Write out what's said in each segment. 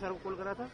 Sir को call करा था?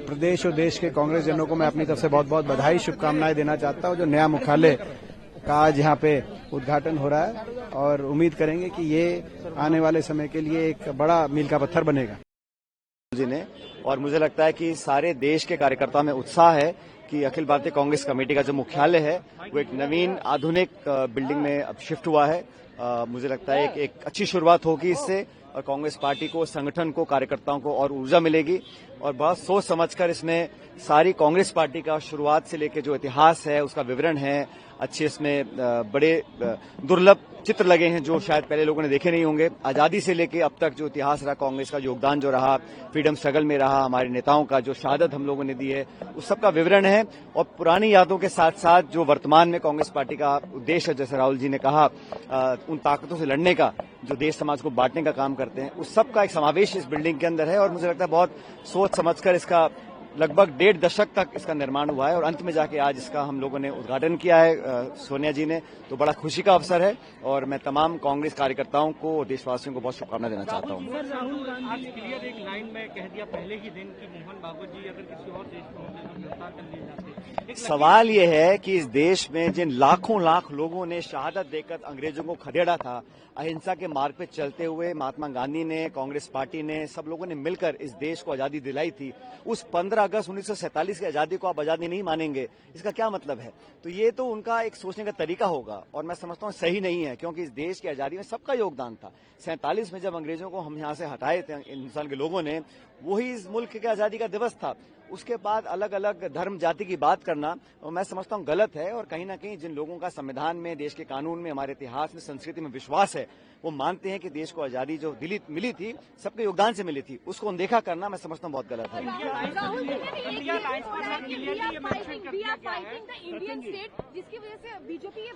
प्रदेश और देश के कांग्रेस जनों को मैं अपनी तरफ से बहुत बहुत बधाई शुभकामनाएं देना चाहता हूं। जो नया मुख्यालय का आज यहाँ पे उद्घाटन हो रहा है और उम्मीद करेंगे कि ये आने वाले समय के लिए एक बड़ा मील का पत्थर बनेगा जी ने। और मुझे लगता है कि सारे देश के कार्यकर्ताओं में उत्साह है कि अखिल भारतीय कांग्रेस कमेटी का जो मुख्यालय है वो एक नवीन आधुनिक बिल्डिंग में अब शिफ्ट हुआ है। मुझे लगता है एक अच्छी शुरुआत होगी इससे और कांग्रेस पार्टी को, संगठन को, कार्यकर्ताओं को और ऊर्जा मिलेगी और बहुत सोच समझकर इसमें सारी कांग्रेस पार्टी का शुरुआत से लेकर जो इतिहास है उसका विवरण है। अच्छे इसमें बड़े दुर्लभ चित्र लगे हैं जो शायद पहले लोगों ने देखे नहीं होंगे। आजादी से लेकर अब तक जो इतिहास रहा, कांग्रेस का योगदान जो रहा, फ्रीडम स्ट्रगल में रहा, हमारे नेताओं का जो शहादत हम लोगों ने दी है, उस सब का विवरण है। और पुरानी यादों के साथ साथ जो वर्तमान में कांग्रेस पार्टी का उद्देश्य है, जैसे राहुल जी ने कहा, उन ताकतों से लड़ने का, जो देश समाज को बांटने का काम करते हैं, उस सब का एक समावेश इस बिल्डिंग के अंदर है। और मुझे लगता है बहुत सोच समझकर इसका लगभग 1.5 दशक तक इसका निर्माण हुआ है और अंत में जाके आज इसका हम लोगों ने उद्घाटन किया है सोनिया जी ने। तो बड़ा खुशी का अवसर है और मैं तमाम कांग्रेस कार्यकर्ताओं को और देशवासियों को बहुत शुभकामनाएं देना चाहता हूं। राहुल गांधी क्लियर एक लाइन में कह दिया पहले ही दिन कि मोहन भागवत जी अगर किसी और देश में होते तो गिरफ्तार कर लिए जाते। सवाल ये है कि इस देश में जिन लाखों लाख लोगों ने शहादत देकर अंग्रेजों को खदेड़ा था, अहिंसा के मार्ग पे चलते हुए महात्मा गांधी ने, कांग्रेस पार्टी ने, सब लोगों ने मिलकर इस देश को आजादी दिलाई थी। उस 15 अगस्त 1947 की आजादी को आप आजादी नहीं मानेंगे, इसका क्या मतलब है? तो ये तो उनका एक सोचने का तरीका होगा और मैं समझता हूँ सही नहीं है, क्योंकि इस देश की आजादी में सबका योगदान था। 47 में जब अंग्रेजों को हम यहाँ से हटाए थे हिंदुस्तान के लोगों ने, वही इस मुल्क की आजादी का दिवस था। उसके बाद अलग अलग धर्म जाति की बात करना मैं समझता हूँ गलत है। और कहीं ना कहीं जिन लोगों का संविधान में, देश के कानून में, हमारे इतिहास में, संस्कृति में विश्वास है, वो मानते हैं कि देश को आजादी जो मिली थी सबके योगदान से मिली थी, उसको अनदेखा करना मैं समझता हूँ बहुत गलत है।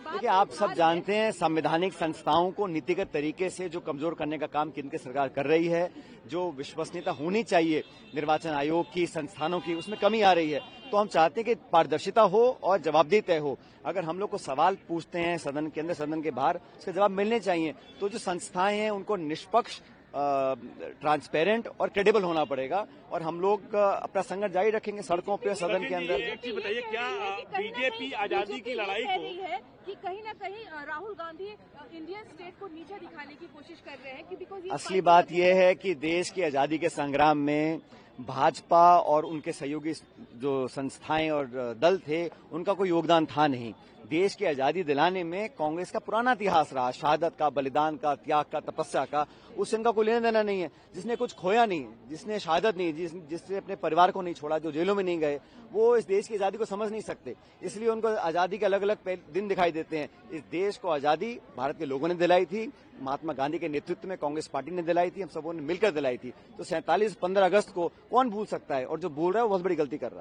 देखिए, आप सब जानते हैं संवैधानिक संस्थाओं को नीतिगत तरीके से जो कमजोर करने का काम केंद्र सरकार कर रही है, जो विश्वसनीयता होनी चाहिए निर्वाचन आयोग की, संस्थानों की, उसमें कमी आ रही है। तो हम चाहते हैं कि पारदर्शिता हो और जवाबदेही तय हो। अगर हम लोग को सवाल पूछते हैं सदन के अंदर, सदन के बाहर, उसके जवाब मिलने चाहिए। तो जो संस्थाएं हैं उनको निष्पक्ष, ट्रांसपेरेंट और क्रेडिबल होना पड़ेगा और हम लोग अपना संघर्ष जारी रखेंगे सड़कों पे, सदन के अंदर। बताइए, क्या बीजेपी आजादी की लड़ाई को कि कहीं ना कहीं राहुल गांधी इंडियन स्टेट को नीचे दिखाने की कोशिश कर रहे हैं कि बिकॉज असली बात यह है कि देश की आजादी के संग्राम में भाजपा और उनके सहयोगी जो संस्थाएं और दल थे, उनका कोई योगदान था नहीं। देश की आजादी दिलाने में कांग्रेस का पुराना इतिहास रहा, शहादत का, बलिदान का, त्याग का, तपस्या का, उससे इनका कोई लेना देना नहीं है। जिसने कुछ खोया नहीं, जिसने शहादत नहीं, जिसने अपने परिवार को नहीं छोड़ा, जो जेलों में नहीं गए, वो इस देश की आजादी को समझ नहीं सकते। इसलिए उनको आजादी के अलग अलग दिन दिखाई देते हैं। इस देश को आजादी भारत के लोगों ने दिलाई थी, महात्मा गांधी के नेतृत्व में कांग्रेस पार्टी ने दिलाई थी, हम सबों ने मिलकर दिलाई थी। तो 15 अगस्त को कौन भूल सकता है? और जो भूल रहा है वो बहुत बड़ी गलती कर रहा है।